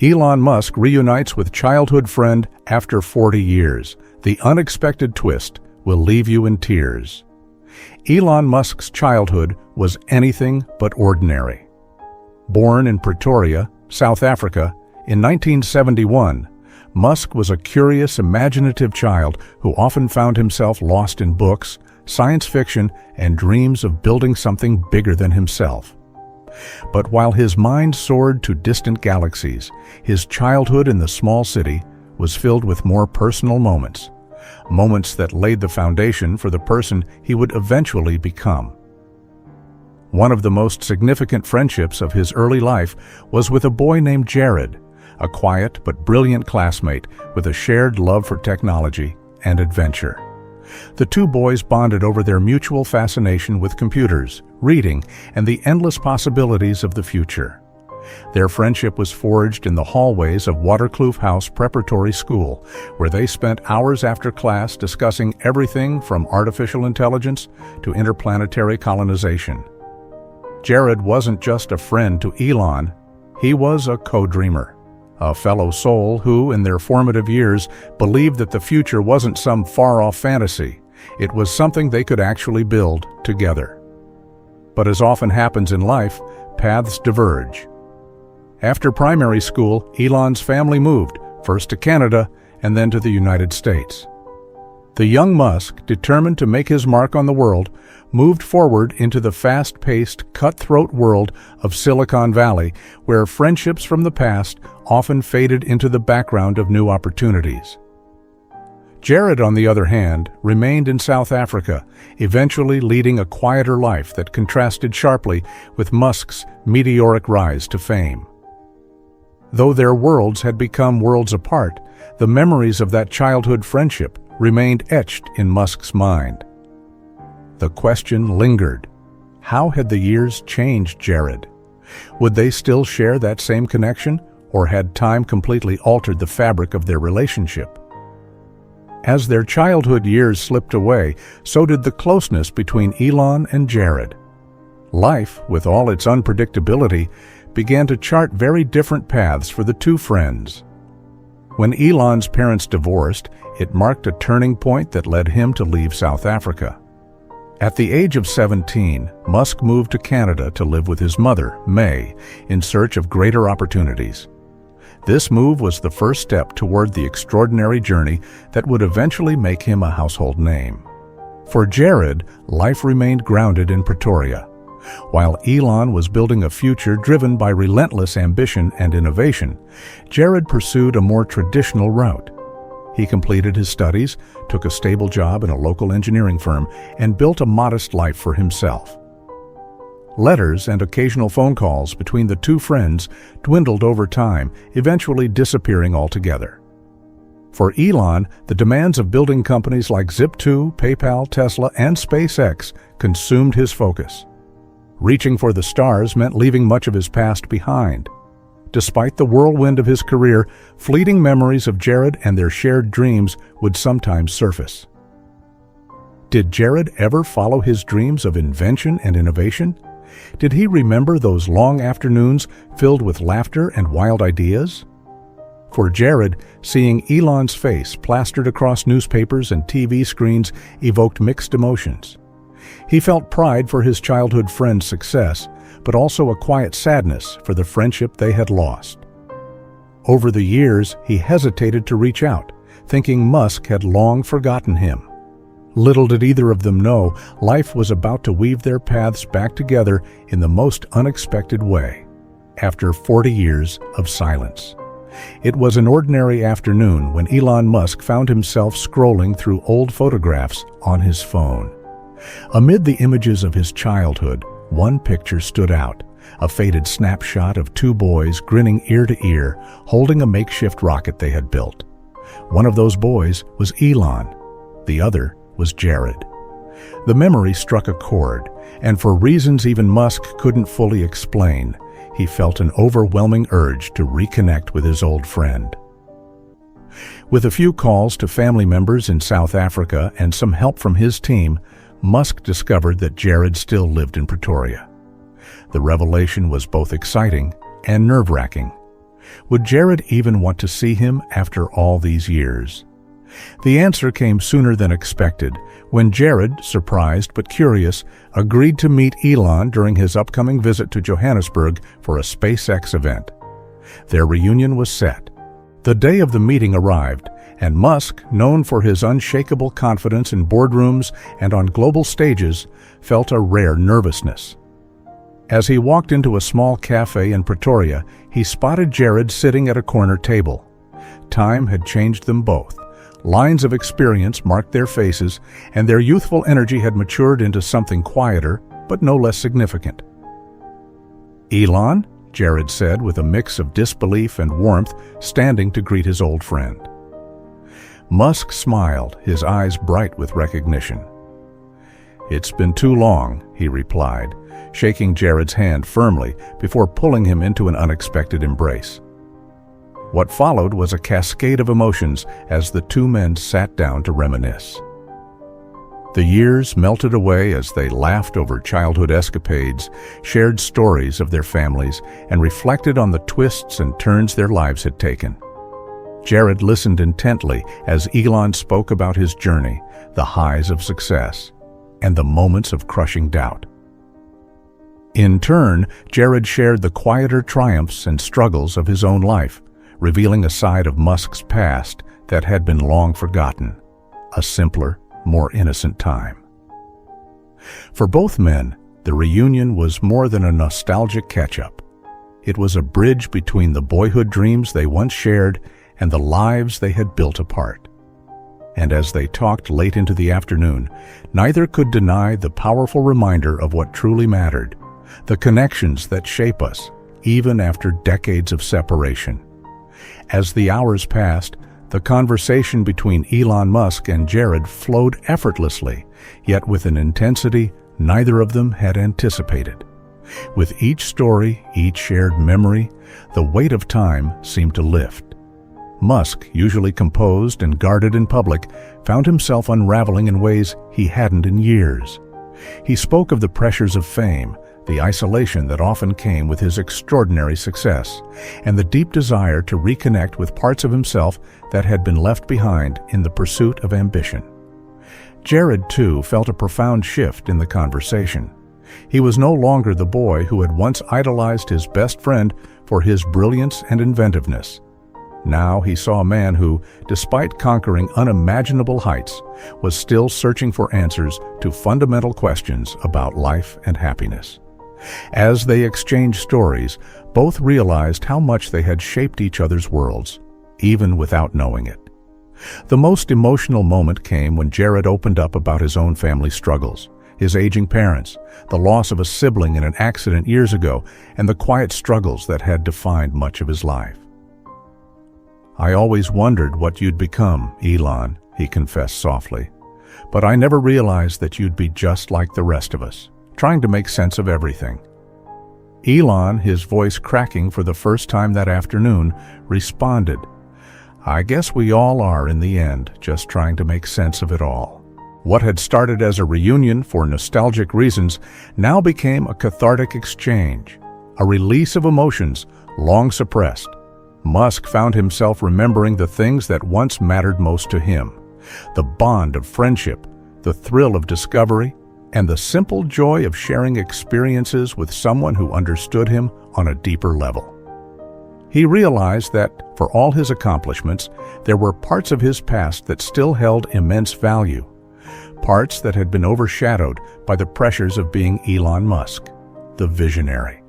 Elon Musk reunites with childhood friend after 40 years. The unexpected twist will leave you in tears. Elon Musk's childhood was anything but ordinary. Born in Pretoria, South Africa, in 1971, Musk was a curious, imaginative child who often found himself lost in books, science fiction, and dreams of building something bigger than himself. But while his mind soared to distant galaxies, his childhood in the small city was filled with more personal moments that laid the foundation for the person he would eventually become. One of the most significant friendships of his early life was with a boy named Jared, a quiet but brilliant classmate with a shared love for technology and adventure. The two boys bonded over their mutual fascination with computers, reading, and the endless possibilities of the future. Their friendship was forged in the hallways of Waterkloof House Preparatory School, where they spent hours after class discussing everything from artificial intelligence to interplanetary colonization. Jared wasn't just a friend to Elon, he was a co-dreamer, a fellow soul who, in their formative years, believed that the future wasn't some far-off fantasy. It was something they could actually build together. But as often happens in life, paths diverge. After primary school, Elon's family moved, first to Canada and then to the United States. The young Musk, determined to make his mark on the world, moved forward into the fast-paced, cutthroat world of Silicon Valley, where friendships from the past often faded into the background of new opportunities. Jared, on the other hand, remained in South Africa, eventually leading a quieter life that contrasted sharply with Musk's meteoric rise to fame. Though their worlds had become worlds apart, the memories of that childhood friendship remained etched in Musk's mind. The question lingered: how had the years changed Jared? Would they still share that same connection, or had time completely altered the fabric of their relationship? As their childhood years slipped away, so did the closeness between Elon and Jared. Life, with all its unpredictability, began to chart very different paths for the two friends. When Elon's parents divorced, it marked a turning point that led him to leave South Africa. At the age of 17, Musk moved to Canada to live with his mother, May, in search of greater opportunities. This move was the first step toward the extraordinary journey that would eventually make him a household name. For Jared, life remained grounded in Pretoria. While Elon was building a future driven by relentless ambition and innovation, Jared pursued a more traditional route. He completed his studies, took a stable job in a local engineering firm, and built a modest life for himself. Letters and occasional phone calls between the two friends dwindled over time, eventually disappearing altogether. For Elon, the demands of building companies like Zip2, PayPal, Tesla, and SpaceX consumed his focus. Reaching for the stars meant leaving much of his past behind. Despite the whirlwind of his career, fleeting memories of Jared and their shared dreams would sometimes surface. Did Jared ever follow his dreams of invention and innovation? Did he remember those long afternoons filled with laughter and wild ideas? For Jared, seeing Elon's face plastered across newspapers and TV screens evoked mixed emotions. He felt pride for his childhood friend's success, but also a quiet sadness for the friendship they had lost. Over the years, he hesitated to reach out, thinking Musk had long forgotten him. Little did either of them know, life was about to weave their paths back together in the most unexpected way, after 40 years of silence. It was an ordinary afternoon when Elon Musk found himself scrolling through old photographs on his phone. Amid the images of his childhood, one picture stood out, a faded snapshot of two boys grinning ear to ear, holding a makeshift rocket they had built. One of those boys was Elon, the other was Jared. The memory struck a chord, and for reasons even Musk couldn't fully explain, he felt an overwhelming urge to reconnect with his old friend. With a few calls to family members in South Africa and some help from his team, Musk discovered that Jared still lived in Pretoria. The revelation was both exciting and nerve-wracking. Would Jared even want to see him after all these years? The answer came sooner than expected when Jared, surprised but curious, agreed to meet Elon during his upcoming visit to Johannesburg for a SpaceX event. Their reunion was set. The day of the meeting arrived, and Musk, known for his unshakable confidence in boardrooms and on global stages, felt a rare nervousness. As he walked into a small cafe in Pretoria, he spotted Jared sitting at a corner table. Time had changed them both. Lines of experience marked their faces, and their youthful energy had matured into something quieter, but no less significant. "Elon?" Jared said with a mix of disbelief and warmth, standing to greet his old friend. Musk smiled, his eyes bright with recognition. "It's been too long," he replied, shaking Jared's hand firmly before pulling him into an unexpected embrace. What followed was a cascade of emotions as the two men sat down to reminisce. The years melted away as they laughed over childhood escapades, shared stories of their families, and reflected on the twists and turns their lives had taken. Jared listened intently as Elon spoke about his journey, the highs of success, and the moments of crushing doubt. In turn, Jared shared the quieter triumphs and struggles of his own life, revealing a side of Musk's past that had been long forgotten, a simpler, more innocent time. For both men, the reunion was more than a nostalgic catch-up. It was a bridge between the boyhood dreams they once shared and the lives they had built apart. And as they talked late into the afternoon, neither could deny the powerful reminder of what truly mattered, the connections that shape us, even after decades of separation. As the hours passed, the conversation between Elon Musk and Jared flowed effortlessly, yet with an intensity neither of them had anticipated. With each story, each shared memory, the weight of time seemed to lift. Musk, usually composed and guarded in public, found himself unraveling in ways he hadn't in years. He spoke of the pressures of fame, the isolation that often came with his extraordinary success, and the deep desire to reconnect with parts of himself that had been left behind in the pursuit of ambition. Jared, too, felt a profound shift in the conversation. He was no longer the boy who had once idolized his best friend for his brilliance and inventiveness. Now he saw a man who, despite conquering unimaginable heights, was still searching for answers to fundamental questions about life and happiness. As they exchanged stories, both realized how much they had shaped each other's worlds, even without knowing it. The most emotional moment came when Jared opened up about his own family struggles, his aging parents, the loss of a sibling in an accident years ago, and the quiet struggles that had defined much of his life. "I always wondered what you'd become, Elon," he confessed softly. "But I never realized that you'd be just like the rest of us, trying to make sense of everything." Elon, his voice cracking for the first time that afternoon, responded, "I guess we all are in the end, just trying to make sense of it all." What had started as a reunion for nostalgic reasons now became a cathartic exchange, a release of emotions long suppressed. Musk found himself remembering the things that once mattered most to him, the bond of friendship, the thrill of discovery, and the simple joy of sharing experiences with someone who understood him on a deeper level. He realized that, for all his accomplishments, there were parts of his past that still held immense value, parts that had been overshadowed by the pressures of being Elon Musk, the visionary.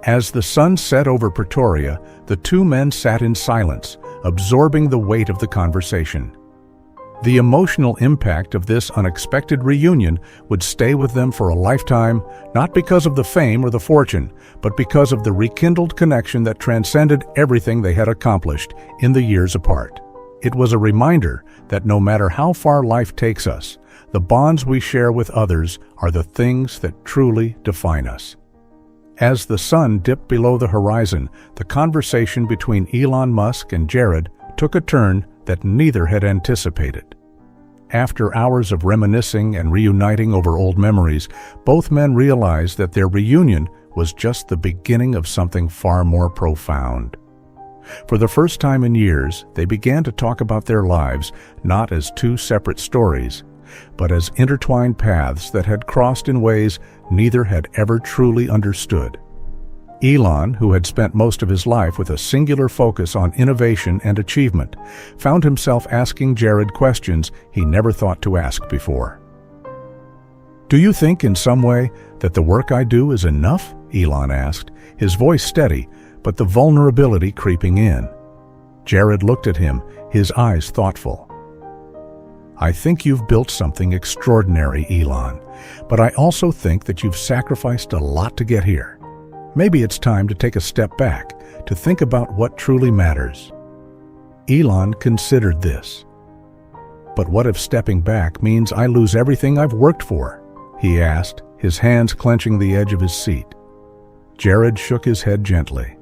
As the sun set over Pretoria, the two men sat in silence, absorbing the weight of the conversation. The emotional impact of this unexpected reunion would stay with them for a lifetime, not because of the fame or the fortune, but because of the rekindled connection that transcended everything they had accomplished in the years apart. It was a reminder that no matter how far life takes us, the bonds we share with others are the things that truly define us. As the sun dipped below the horizon, the conversation between Elon Musk and Jared took a turn that neither had anticipated. After hours of reminiscing and reuniting over old memories, both men realized that their reunion was just the beginning of something far more profound. For the first time in years, they began to talk about their lives not as two separate stories, but as intertwined paths that had crossed in ways neither had ever truly understood. Elon, who had spent most of his life with a singular focus on innovation and achievement, found himself asking Jared questions he never thought to ask before. "Do you think in some way that the work I do is enough?" Elon asked, his voice steady, but the vulnerability creeping in. Jared looked at him, his eyes thoughtful. "I think you've built something extraordinary, Elon, but I also think that you've sacrificed a lot to get here. Maybe it's time to take a step back, to think about what truly matters." Elon considered this. "But what if stepping back means I lose everything I've worked for?" he asked, his hands clenching the edge of his seat. Jared shook his head gently.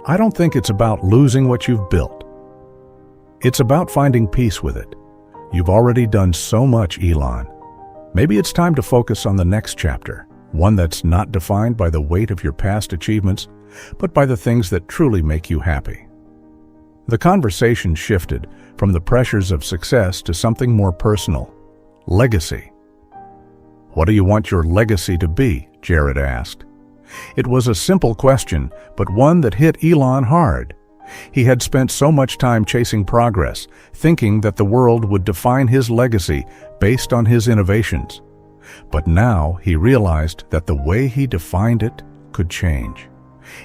"I don't think it's about losing what you've built. It's about finding peace with it. You've already done so much, Elon. Maybe it's time to focus on the next chapter, one that's not defined by the weight of your past achievements, but by the things that truly make you happy." The conversation shifted from the pressures of success to something more personal: legacy. "What do you want your legacy to be?" Jared asked. It was a simple question, but one that hit Elon hard. He had spent so much time chasing progress, thinking that the world would define his legacy based on his innovations. But now he realized that the way he defined it could change.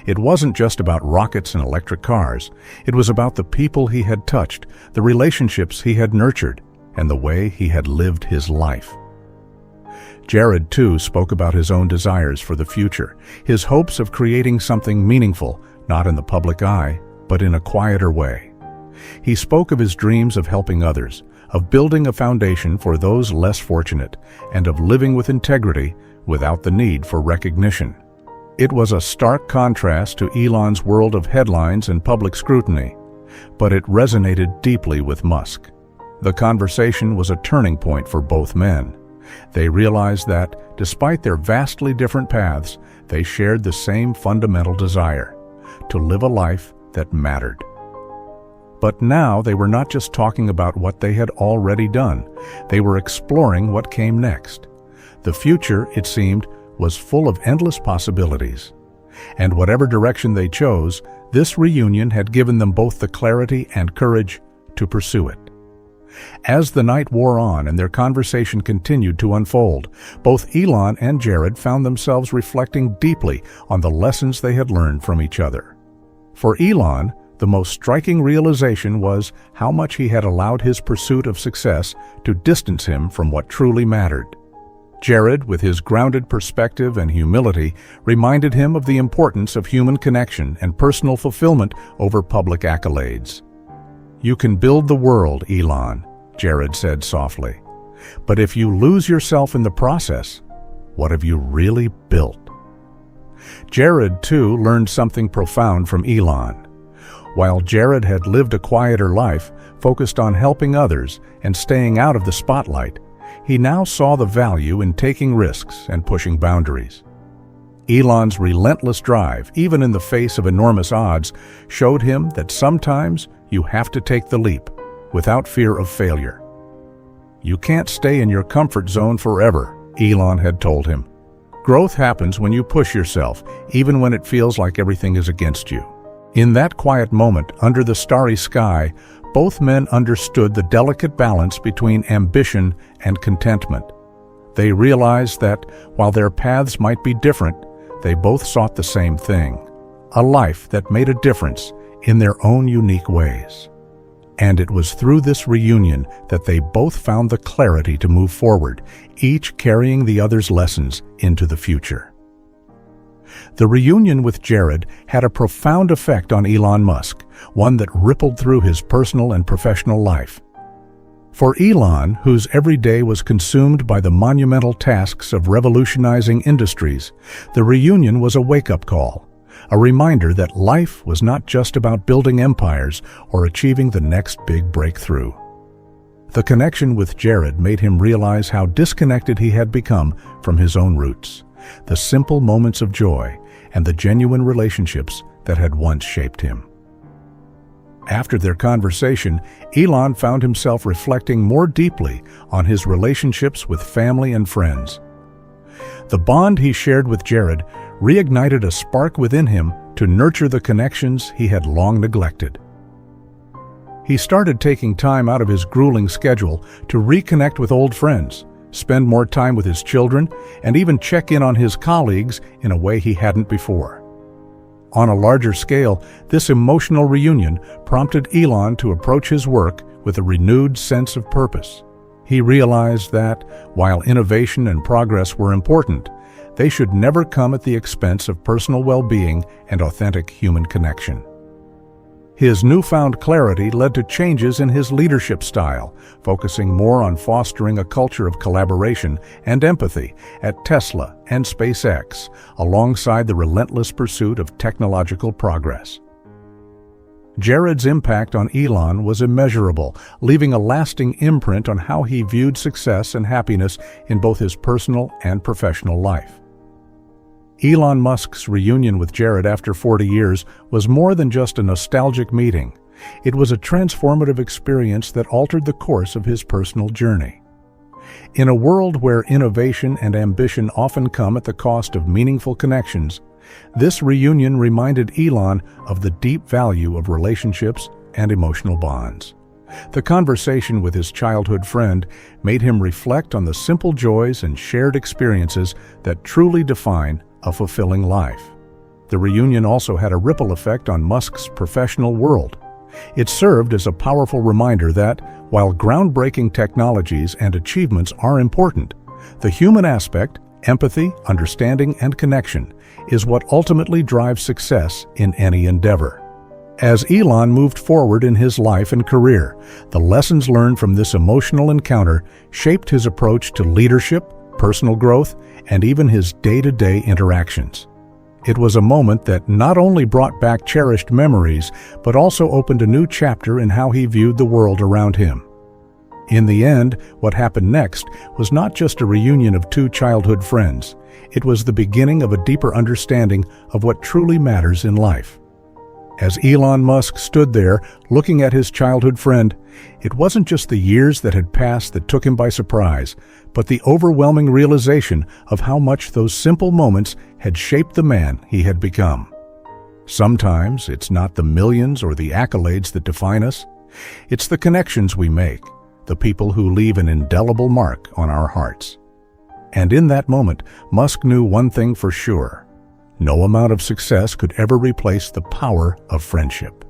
It wasn't just about rockets and electric cars. It was about the people he had touched, the relationships he had nurtured, and the way he had lived his life. Jared, too, spoke about his own desires for the future, his hopes of creating something meaningful, not in the public eye, but in a quieter way. He spoke of his dreams of helping others, of building a foundation for those less fortunate, and of living with integrity without the need for recognition. It was a stark contrast to Elon's world of headlines and public scrutiny, but it resonated deeply with Musk. The conversation was a turning point for both men. They realized that, despite their vastly different paths, they shared the same fundamental desire: to live a life that mattered. But now they were not just talking about what they had already done. They were exploring what came next. The future, it seemed, was full of endless possibilities. And whatever direction they chose, this reunion had given them both the clarity and courage to pursue it. As the night wore on and their conversation continued to unfold, both Elon and Jared found themselves reflecting deeply on the lessons they had learned from each other. For Elon, the most striking realization was how much he had allowed his pursuit of success to distance him from what truly mattered. Jared, with his grounded perspective and humility, reminded him of the importance of human connection and personal fulfillment over public accolades. "You can build the world, Elon," Jared said softly. "But if you lose yourself in the process, what have you really built?" Jared, too, learned something profound from Elon. While Jared had lived a quieter life, focused on helping others and staying out of the spotlight, he now saw the value in taking risks and pushing boundaries. Elon's relentless drive, even in the face of enormous odds, showed him that sometimes you have to take the leap, without fear of failure. "You can't stay in your comfort zone forever," Elon had told him. "Growth happens when you push yourself, even when it feels like everything is against you." In that quiet moment, under the starry sky, both men understood the delicate balance between ambition and contentment. They realized that, while their paths might be different, they both sought the same thing: a life that made a difference in their own unique ways. And it was through this reunion that they both found the clarity to move forward, each carrying the other's lessons into the future. The reunion with Jared had a profound effect on Elon Musk, one that rippled through his personal and professional life. For Elon, whose every day was consumed by the monumental tasks of revolutionizing industries, the reunion was a wake-up call, a reminder that life was not just about building empires or achieving the next big breakthrough. The connection with Jared made him realize how disconnected he had become from his own roots, the simple moments of joy, and the genuine relationships that had once shaped him. After their conversation, Elon found himself reflecting more deeply on his relationships with family and friends. The bond he shared with Jared reignited a spark within him to nurture the connections he had long neglected. He started taking time out of his grueling schedule to reconnect with old friends, spend more time with his children, and even check in on his colleagues in a way he hadn't before. On a larger scale, this emotional reunion prompted Elon to approach his work with a renewed sense of purpose. He realized that, while innovation and progress were important, they should never come at the expense of personal well-being and authentic human connection. His newfound clarity led to changes in his leadership style, focusing more on fostering a culture of collaboration and empathy at Tesla and SpaceX, alongside the relentless pursuit of technological progress. Jared's impact on Elon was immeasurable, leaving a lasting imprint on how he viewed success and happiness in both his personal and professional life. Elon Musk's reunion with Jared after 40 years was more than just a nostalgic meeting. It was a transformative experience that altered the course of his personal journey. In a world where innovation and ambition often come at the cost of meaningful connections, this reunion reminded Elon of the deep value of relationships and emotional bonds. The conversation with his childhood friend made him reflect on the simple joys and shared experiences that truly define a fulfilling life. The reunion also had a ripple effect on Musk's professional world. It served as a powerful reminder that, while groundbreaking technologies and achievements are important, the human aspect, empathy, understanding, and connection is what ultimately drives success in any endeavor. As Elon moved forward in his life and career, the lessons learned from this emotional encounter shaped his approach to leadership, personal growth, and even his day-to-day interactions. It was a moment that not only brought back cherished memories, but also opened a new chapter in how he viewed the world around him. In the end, what happened next was not just a reunion of two childhood friends. It was the beginning of a deeper understanding of what truly matters in life. As Elon Musk stood there, looking at his childhood friend, it wasn't just the years that had passed that took him by surprise, but the overwhelming realization of how much those simple moments had shaped the man he had become. Sometimes it's not the millions or the accolades that define us. It's the connections we make, the people who leave an indelible mark on our hearts. And in that moment, Musk knew one thing for sure: no amount of success could ever replace the power of friendship.